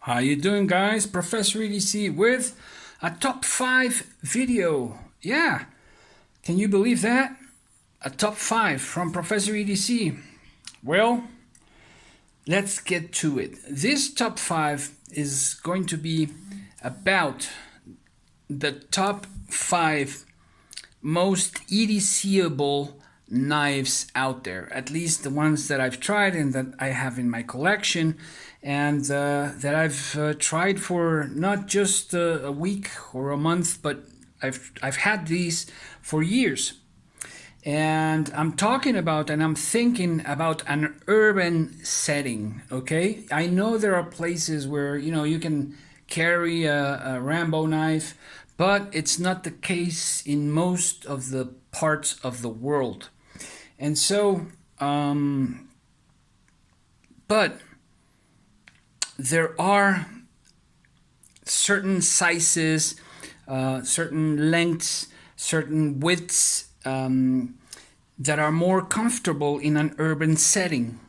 How you doing, guys? Professor EDC with a top 5 video. Yeah, can you believe that? A top 5 from Professor EDC. Well, let's get to it. This top 5 is going to be about the top 5 most EDCable knives out there, at least the ones that I've tried and that I have in my collection, and that I've tried for not just a week or a month, but I've had these for years. And I'm talking about and I'm thinking about an urban setting. Okay, I know there are places where you can carry a Rambo knife, but it's not the case in most of the parts of the world. And so, but there are certain sizes, certain lengths, certain widths that are more comfortable in an urban setting.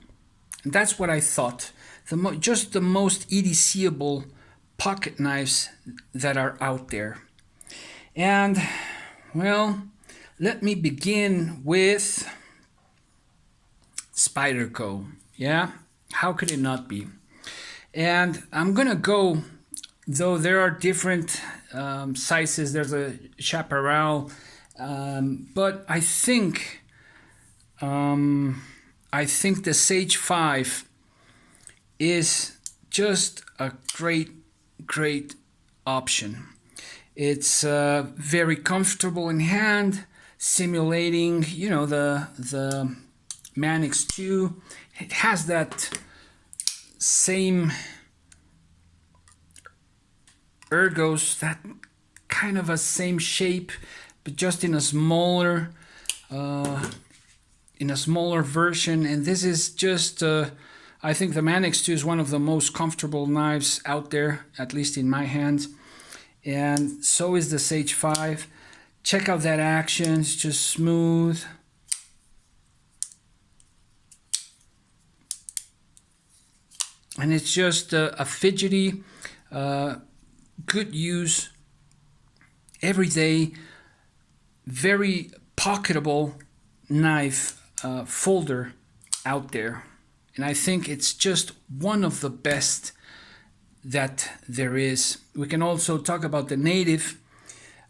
And that's what I thought. Just the most EDCable pocket knives that are out there. And, well, let me begin with Spyderco. Yeah, how could it not be? And I'm gonna go, though there are different sizes. There's a chaparral, but I think the Sage 5 is just a great option. It's very comfortable in hand, simulating, the Manix 2. It has that same ergos, that kind of a same shape, but just in a smaller version. And this is just I think the Manix 2 is one of the most comfortable knives out there, at least in my hands. And so is the Sage 5. Check out that action, it's just smooth. And it's just a fidgety, good use, everyday, very pocketable knife folder out there. And I think it's just one of the best that there is. We can also talk about the Native,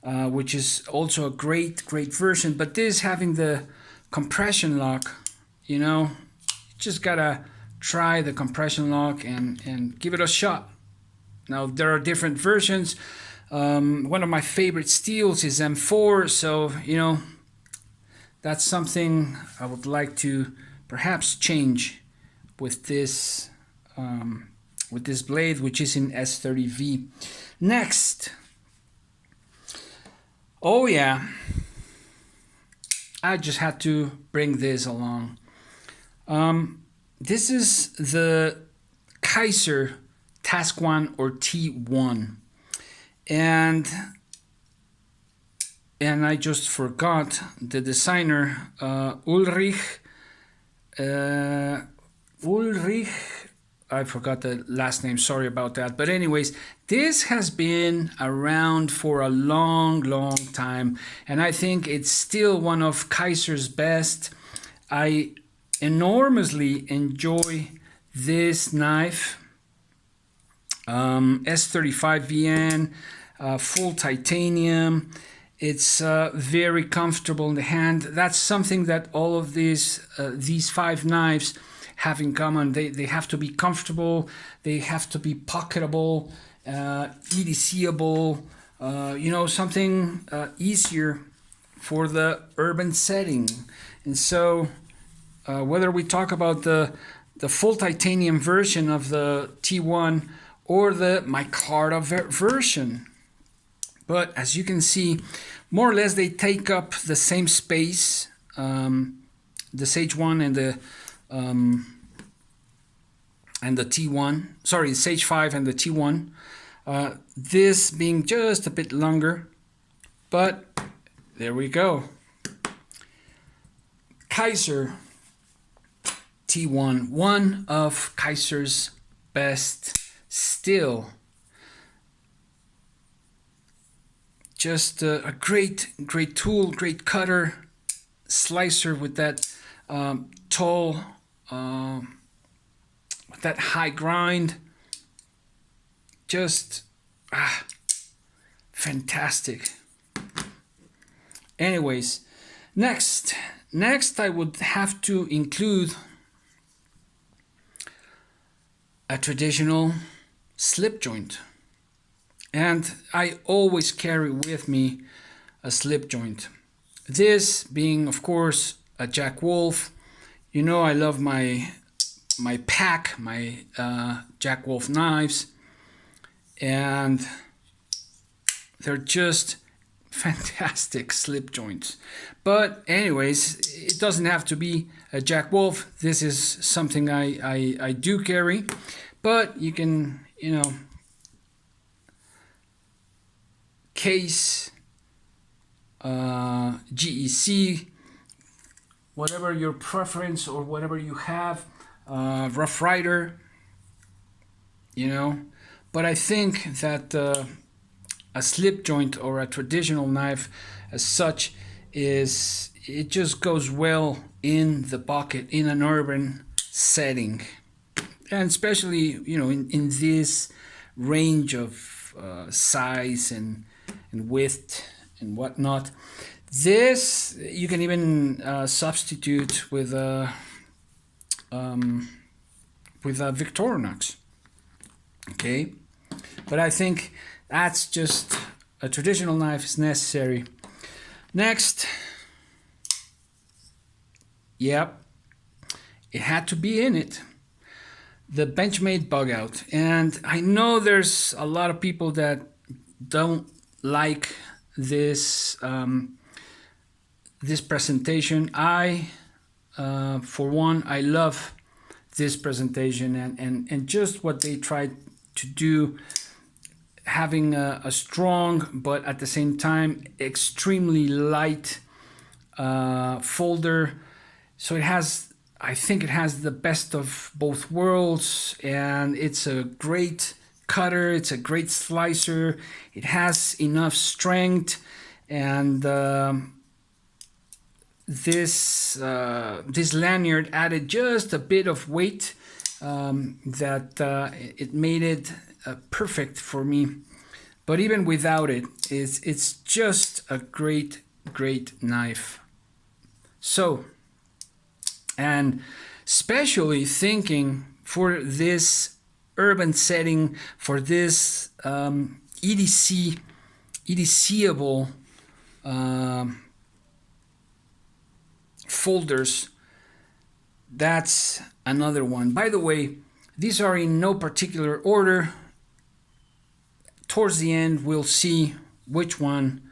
which is also a great version, but this having the compression lock, you just gotta try the compression lock and give it a shot. Now there are different versions. One of my favorite steels is M4, so that's something I would like to perhaps change with this blade, which is in S30V. Next, oh yeah, I just had to bring this along. This is the Kaiser Task 1 or T1, and I just forgot the designer, Ulrich. I forgot the last name, sorry about that. But anyways, this has been around for a long time, and I think it's still one of Kaiser's best. I enormously enjoy this knife. S35 VN, full titanium. It's very comfortable in the hand. That's something that all of these 5 knives have in common. They have to be comfortable, they have to be pocketable, EDCable, something easier for the urban setting. And so whether we talk about the full titanium version of the T1 or the micarta version, but as you can see, more or less they take up the same space, the Sage 1 and the T1, sorry, the Sage 5 and the T1, this being just a bit longer, but there we go. Kaiser T1, one of Kaiser's best still just a great tool, great cutter, slicer with that tall, with that high grind. Just fantastic. Anyways, next I would have to include a traditional slip joint. And I always carry with me a slip joint. This being, of course, a Jack Wolf. You know, I love my pack, my Jack Wolf knives, and they're just fantastic slip joints. But anyways, it doesn't have to be a Jack Wolf. This is something I do carry, but you can, you know, Case, GEC, whatever your preference or whatever you have, Rough Rider, you know. But I think that a slip joint or a traditional knife as such it just goes well in the pocket in an urban setting, and especially, you know, in this range of size and width and whatnot. This you can even substitute with a Victorinox. Okay, but I think that's just a traditional knife is necessary. Next, yep, it had to be in it. The Benchmade bug out. And I know there's a lot of people that don't like this this presentation. I for one, I love this presentation and just what they tried to do, having a strong but at the same time extremely light folder. So it has, I think it has the best of both worlds, and it's a great cutter, it's a great slicer, it has enough strength, and this lanyard added just a bit of weight that it made it perfect for me. But even without it, it's just a great knife. So, and especially thinking for this urban setting, for this EDCable folders, that's another one. By the way, these are in no particular order. Towards the end, we'll see which one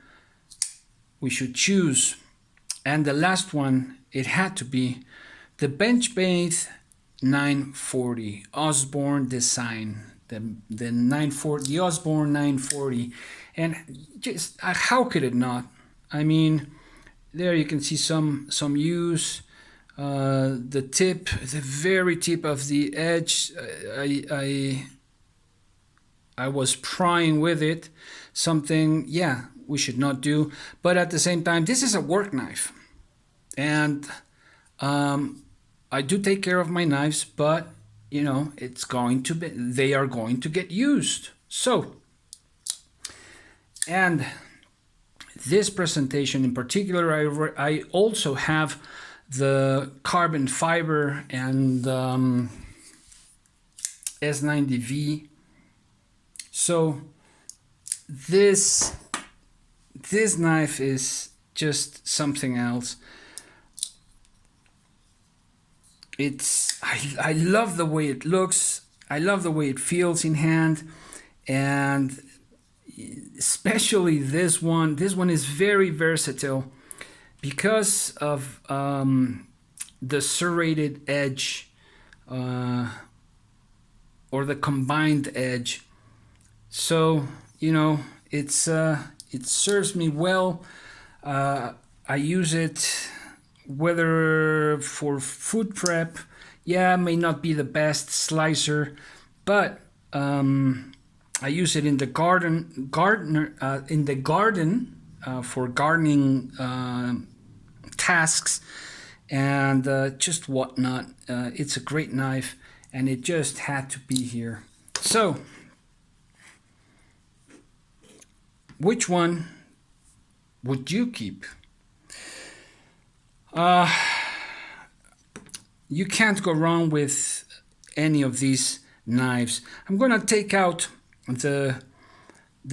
we should choose. And the last one, it had to be the Benchmade 940 Osborne design, the 940, the Osborne 940. And just how could it not? I mean, there you can see some use. The tip, the very tip of the edge, I was prying with it, something, yeah, we should not do. But at the same time, this is a work knife. And I do take care of my knives, but, you know, they are going to get used. So, and this presentation in particular, I also have the carbon fiber and S90V. So this knife is just something else. I love the way it looks. I love the way it feels in hand, and especially this one. This one is very versatile because of the serrated edge or the combined edge. So, you know, it serves me well. I use it whether for food prep. Yeah, may not be the best slicer, but I use it in the garden for gardening tasks and just whatnot. It's a great knife, and it just had to be here. So, which one would you keep? You can't go wrong with any of these knives. I'm gonna take out the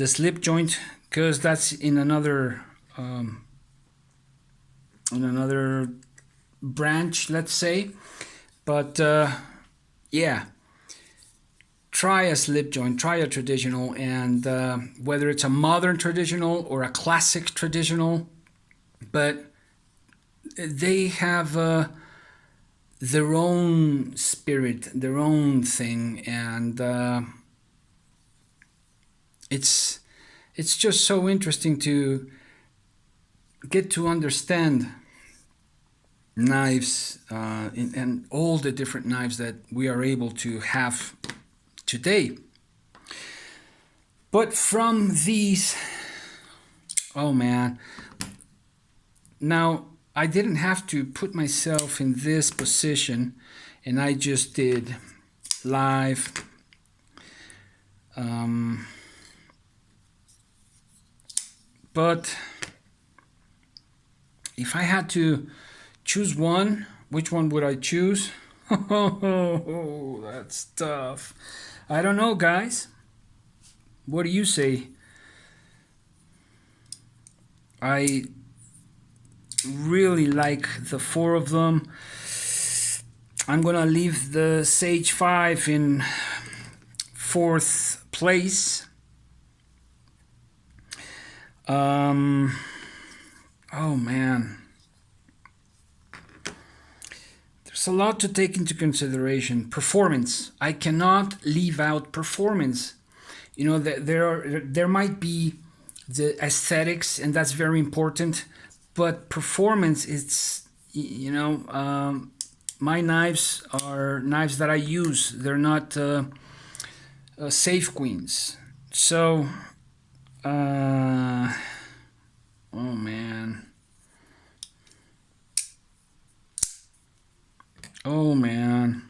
slip joint because that's in another branch, let's say. But yeah, try a slip joint, try a traditional, and whether it's a modern traditional or a classic traditional, but they have their own spirit, their own thing, and it's just so interesting to get to understand knives and all the different knives that we are able to have today. But from these, oh man, now I didn't have to put myself in this position, and I just did live. But if I had to choose one, which one would I choose? Oh, that's tough. I don't know, guys. What do you say? I really like the four of them. I'm gonna leave the Sage 5 in 4th place. Oh man, there's a lot to take into consideration. Performance. I cannot leave out performance. You know, there might be the aesthetics, and that's very important, but performance, it's, you know, my knives are knives that I use. They're not safe queens. So oh man, oh man,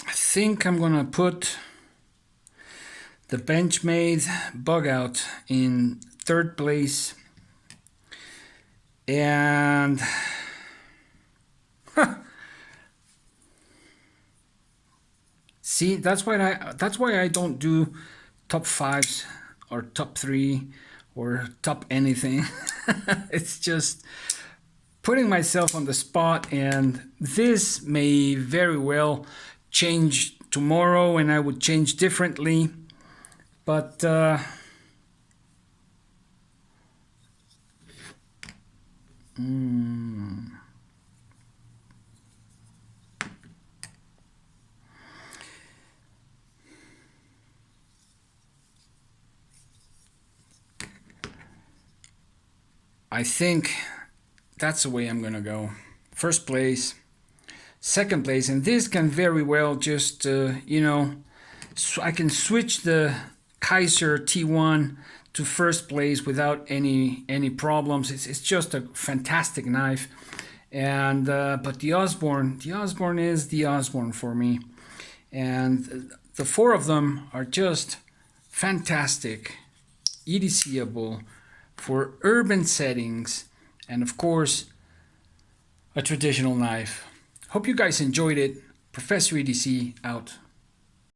I think I'm gonna put the Benchmade Bug Out in 3rd place, and see, that's why I don't do top 5s or top 3 or top anything. It's just putting myself on the spot, and this may very well change tomorrow, and I would change differently. But I think that's the way I'm gonna go. 1st place, 2nd place, and this can very well just you know, I can switch the Kaiser T1 to 1st place without any problems. It's just a fantastic knife, and but the Osborne is the Osborne for me, and the 4 of them are just fantastic, EDCable for urban settings, and of course a traditional knife. Hope you guys enjoyed it. Professor EDC out.